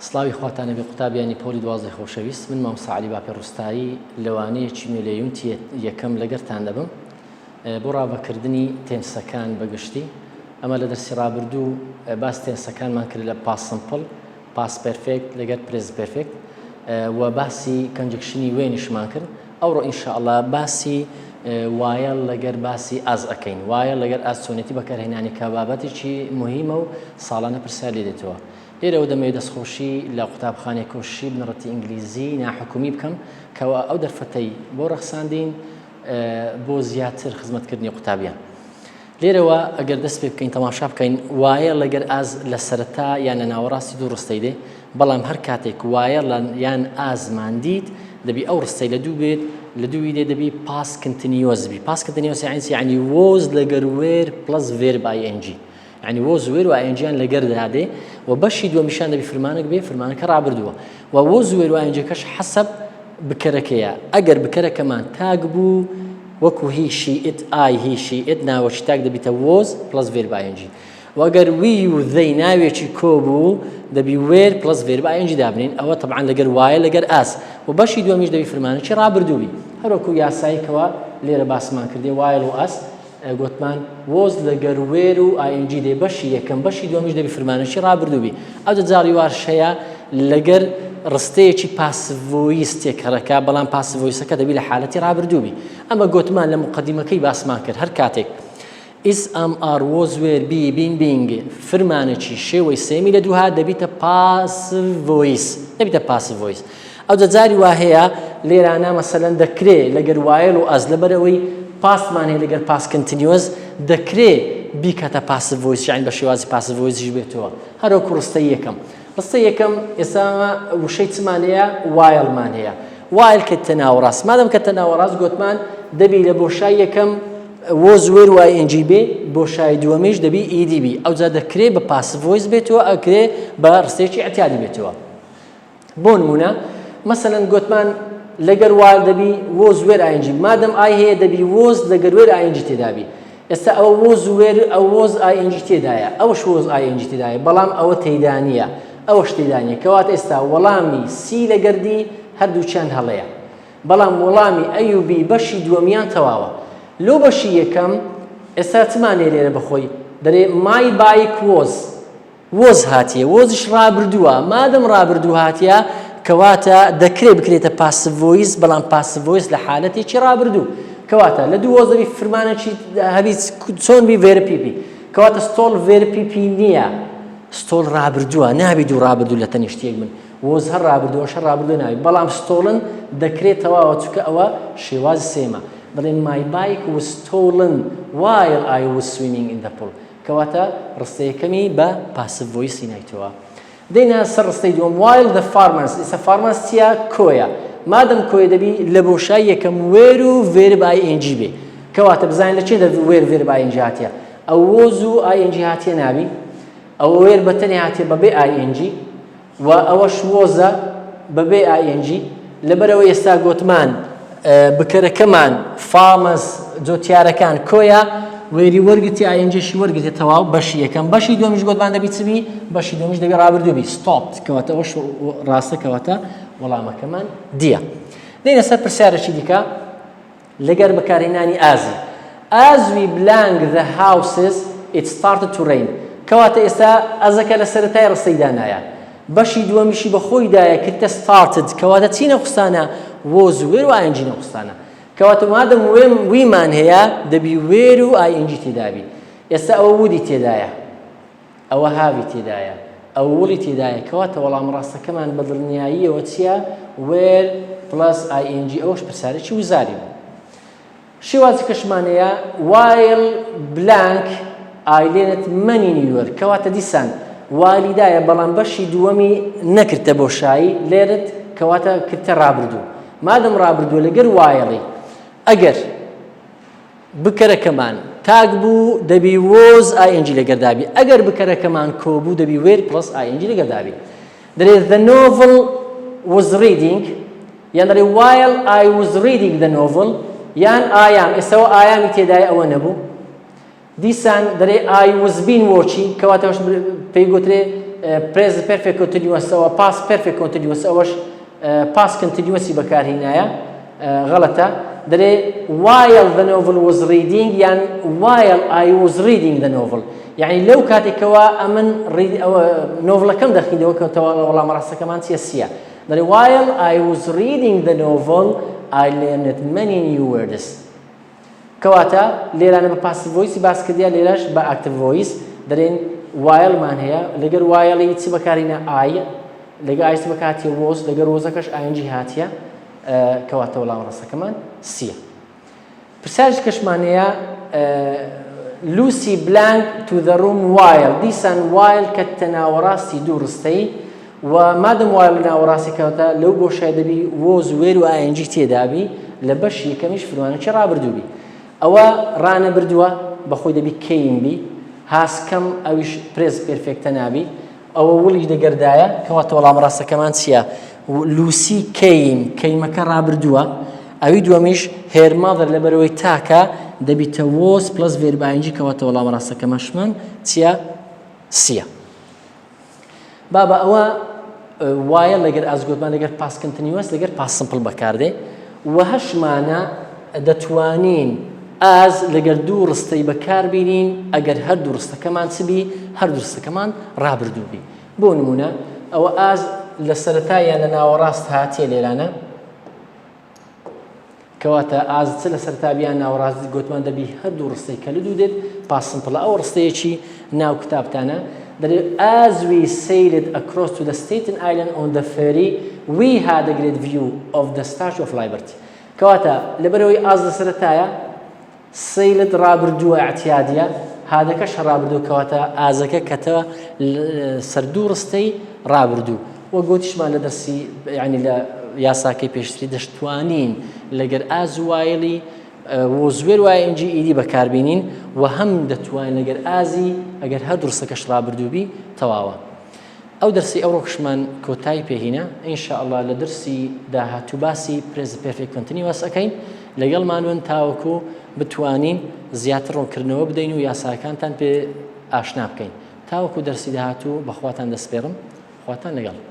سلاوی خواتانە بێ قوتابیانی پۆلی 12 خۆشەویست من مامۆستا عەلی باپی ڕوستایی لەوانەیەکی مێلەیونتی یەکەم لەگەرتان دەبم بۆ ڕاوەکردنی تێنسەکان بەگشتی ئەمە لە دەرسی ڕابردوو باس تێنسەکانمان کرد لە پاس سمپڵ پاس پێرفێکت لەگەر پرێز پێرفێکت و باسی کەنجکشنی وێنیشمان کرد ئەوڕۆ ئینشاءڵڵا باسی وایە لەگەر باسی ئاز ئەەکەین وایە لەگەر ئاز چۆنێتی بەکارهێنانی کە بابەتێکی مهمە و ساڵانە پرسیار لێ دێتەوە لێرەوە دەمەوێت دەستخۆشی لە قوتابخانەی کۆشی بنەڕەتی ئینگلیزی ناحکومی بکەم کەەوە ئەو دەرفەتەی بۆ ڕەخساندین بۆ زیاتر خزمەتکردنی قوتابیان لێرەوە ئەگەر دەست پێ بکەین تەماشا بکەین وایە لەگەر ئاز لە سەرەتا یان لە ناوەڕاستی دوو ڕستەی دێ بەڵام هەر کاتێک وایە یان ئازمان دیت دەبی ئەو ڕستەی لە دوو بێت لە دووی دێ دەبی پاس کنتینیۆز بی پاس کنتینیۆز یعنی وۆز لەگەر وێر پلس ڤێرب ئاینجی يعني وۆز وێر و ئاینجیان لەگەر دادێ و بەشی دووەمیشان دەبی فرمانێک بێ فرمانەکە ڕابردووە و وۆز وێر و ئاینجەکەش حەسەب بکەرەکەیە ئەگەر بکەرەکەمان تاگ بوو وەکو هی شیئت ئای هی شیئت ناوەکی تاگ دەبیتە وۆز پلس ڤێرب ئاینجی وەگەر وی و دەی ناوێکی کۆبوو دەبی وێر پلس ڤێرب ئاینجی دابنین ئەوە طبعا لەگەر وایە لەگەر ئاس و بەشی دووەمیش دەبی فرمانێکی ڕابردووبی هەروەکو یاساییکەوە لێرە باسمان کردێ وایل و ئاس گوتمان وۆز لەگەر وێر و ئاینجی دێ بەشی یەکەم بەشی دووەمیش دەبی فرمانێکی ڕابردووبی ئەو جاری وارشەیە لەگەر ڕستەیەکی پاسڤۆیستێک هەرەکە بەڵام پاسڤۆیسەکە دەبی لە حالەتی ڕابردووبی ئەمە گوتمان لە مقدیمەکەی باسمان کرد هەر کاتێک is am are was were be been being فرمانێکی شێوەی سێمی لە دووها دەبیتە passive voice دەبیتە passive voice ئەو جاری وا هەیە لێرانە مەسەلەن دەکرێ لەگەر وایل و ئەز لەبەرەوەی پاسمان هەیە لەگەر پاس کنتینیۆز دەکرێ بیکاتە passive voice یعنی بە شێوازی passive voice بێتەوە هەروەکو ڕستەی یەکەم ڕستەی یەکەم ئێستا وشەی چمان هەیە وایلمان هەیە وایل کە ناوەڕاست مادەم کە ناوەڕاست گوتمان دەبی لە بۆشای یەکەم وۆز وێر و ئاینجی بێ بۆشای دووەمیش دەبی ئیدی بی ئەوجا دەکرێ بە passive voice بێتەوە ئەکرێ بە ڕستەیەکی ئەتیادی بێتەوە بۆ نمونە مەسەلەن گوتمان لەگەر وایل دەبی وۆز وێر ئاینجی مادەم ئای هەیە دەبی وۆز لەگەر وێر ئاینجی تێدابی ئێستا ئەوە وۆز وێر ئەو وۆز ئاینجی تێدایە ئەوەش وۆز ئاینجی تێدایە بەڵام ئەوە تێدانیە ئەوەش تێدانیە کەواتە ئێستا وەڵامی سی لەگەردی هەردووچیان هەڵەیە بەڵام وەڵامی ئەی و بی بەشی دووەمیان تەواوە لۆ بەشی یەکەم ئێستا چمانێ لێرە بەخۆی دەرێ مای بایک وۆز هاتیە وۆزش ڕابردووە مادەم ڕابردوو هاتیە کەواتە دەکرێت بکرێتە passive voice بەڵام passive voice لە حالەتێکی ڕابردوو کەواتە لە دوو وۆزەوی فرمانێکی هەبی چۆن بی ڤێرب پیپی کەواتە ستۆڵ ڤێرب پیپی نییە ستۆڵ ڕابردووە نابی دوو ڕابردوو لە تەنیشتێک من وۆز هەر ڕابردووەش هەر ڕابردوو ناوی بەڵام ستۆڵن دەکرێت تەواوە چونکە ئەوە شێوازی سێمە بڵێن my bike was stolen while I was swimming in the pool کەواتە ڕستەیەکەمی بە passive voice نایتەوە دەینە سەر ڕستەی دووەم while the farmers ئێستا farmers چیە کۆیە مادەم کۆیە دەبی لە بۆشای یەکەم وێر و ڤێرب ئاینجی بێ کەواتە بزانین لە چێ دەبی وێر ڤێرب ئاینجی هاتیە ئەو وۆز و ئاینجی هاتیە نابی ئەو وێر بەتەنی هاتیە بەبێ ئاینجی و ئەوەش وۆزە بەبێ ئاینجی لەبەرەوە ئێستا گوتمان بکەرەکەمان فامەس جۆتیارەکان کۆیە وێری وەرگتی ئاینجێشی وەرگێتە تەواو بەشی یەکەم بەشی دووەمیش گوتمان دەبی چبی بەشی دووەمیش دەبی ڕابردووبی ستۆپت کەواتە ئەوەش ڕاستە کەواتە وەڵامەکەمان دیە دەینە سەر پرسیارێکی دیکە لەگەر بەکارهێنانی ئازی as we blank the houses it started to rain کەواتە ئێستا ئەزەکە لە سەرەتای ڕستەی دانایە بەشی دووەمیشی بە خۆی دایە کردە started کەواتە چی نەخستانە وۆز وێر و ئاینجی نەخستانە کەواتە مادەم ویمان هەیە دەبی وێر و ئاینجی تێدابی ئێستا ئەوە وودی تێدایە ئەوە هاوی تێدایە ئەو وڵی تێدایە کەواتە وەڵام ڕاستەکەمان بە دڵنیاییەوە چییە وێر پلس ئاینجی ئەوەش پرسیارێکی وزاری بوو شێوازی کەشمانەیە while blank ئایلێنت مەنی نیوەر کەواتە دیسان والیدایە بەڵام بەشی دووەمی نەکردە بۆشایی لێرت کەواتە کردتە ڕابردوو مادەم ڕابردووە لەگەر وایڵی ئەگەر بکەرەکەمان تاگ بوو دەبی وۆز ئاینجی لەگەردابی ئەگەر بکەرەکەمان کۆبوو دەبی وێر پلس ئاینجی لەگەردابی دەرێت the novel was reading یان دەرێ while I was reading the novel یان ئایام ئێستاوە ئایامی تێدای ئەوە نەبوو دیسان دەرێ I was been watching کەواتەوەش پێی گوترێ present perfect continuous ئەوە past perfect continuous ئەوەش past continuous بەکارهێنایە غەڵەتە دەڵێ while the novel was reading یان while I was reading the novel یعنی لەو کاتێکەوە ئەمن نۆڤڵەکەم دەخینەوە کە وەڵامە ڕاستەکەمان چیە سیە دەڵێ while I was reading the novel I learned many new words کەواتە لێرانە بە passive voice باس کردیا لێرەش بە active voice دەڵێن while مان هەیە لەگەر while چی بەکارهێنا I لەگەر I بەکاتیە was لەگەر وزەکەش ing هاتیە کەواتە وەڵام ڕاستەکەمان سیە پرسیارێک کەشمان هەیە Lucy blank to the room while دیسان while کە تەناوەڕاستی دوو ڕستەی و مادەم while ناوەڕاستی کەواتە لەو بۆشای دەبی was وێر و ing تێدابی لە بەشی یەکەمیش فروانەکە ڕابردووبی ئەوە ڕانەبردووە بەخۆی دەبی کەیمبی هاسکەم ئەویش پرێز پێرفێکتە نابی ئەوە وڵی دەگەردایە کەواتە وەڵام ڕاستەکەمان چییە لوسی کەیمەکە ڕابردووە ئەوی دووەمیش her mother لەبەرەوەی تاکە دەبیتە was plus verb ing کەواتە وەڵام ڕاستەکەمەشمان چییە سیە بابە ئەوە وایە لەگەر ئازگۆتمان لەگەر past continuous لەگەر past simple بەکاردێ و هەشمانە دەتوانین ئاز لەگەر دوو ڕستەی بەکاربینین ئەگەر هەردوو ڕستەکەمان چبی هەردوو ڕستەکەمان ڕابردووبی بۆ نمونە ئەوە ئاز لە سەرەتا یان لە ناوەڕاست هاتیە لێرانە کەواتە ئاز چ لە سەرەتا بیان ناوەڕاست گوتمان دەبی هەردوو ڕستەی کە لە دوو دێت past simple ئەو ڕستەیەکی ناو کتابتانە دەڵێ as we sailed across to the Staten Island on the ferry we had a great view of the Statue of Liberty کەواتە لەبەرەوەی ئاز لە سەرەتایە سەیلت ڕابردووە ئەعتیادیە هادەکەش ڕابردوو کەواتە ئازەکە کەتەوە سەردوو ڕستەی ڕابردوو وە گوتیشمان لە دەرسی یعنی لە یاساکەی پێشتری دەشتوانین لەگەر ئاز وایلی وزوێر وای ئنجی ئیدی بەکاربینین و هەم دەتوانین لەگەر ئازی ئەگەر هەر درستەکەش ڕابردووبی تەواوە ئەو دەرسی ئەو ڕۆکشمان کۆتایی پێهینە ئینشاءالله لە دەرسی داهاتوو باسی present perfect continuous ئەکەین لەگەڵمانون تاوەکو بتوانین زیاتر ڕوونکردنەوە بدەین و یاساکانتان پێ ئاشنا بکەین تاوەکو دەرسی داهاتوو بەخواتان دەسپێڕم خواتان لەگەڵ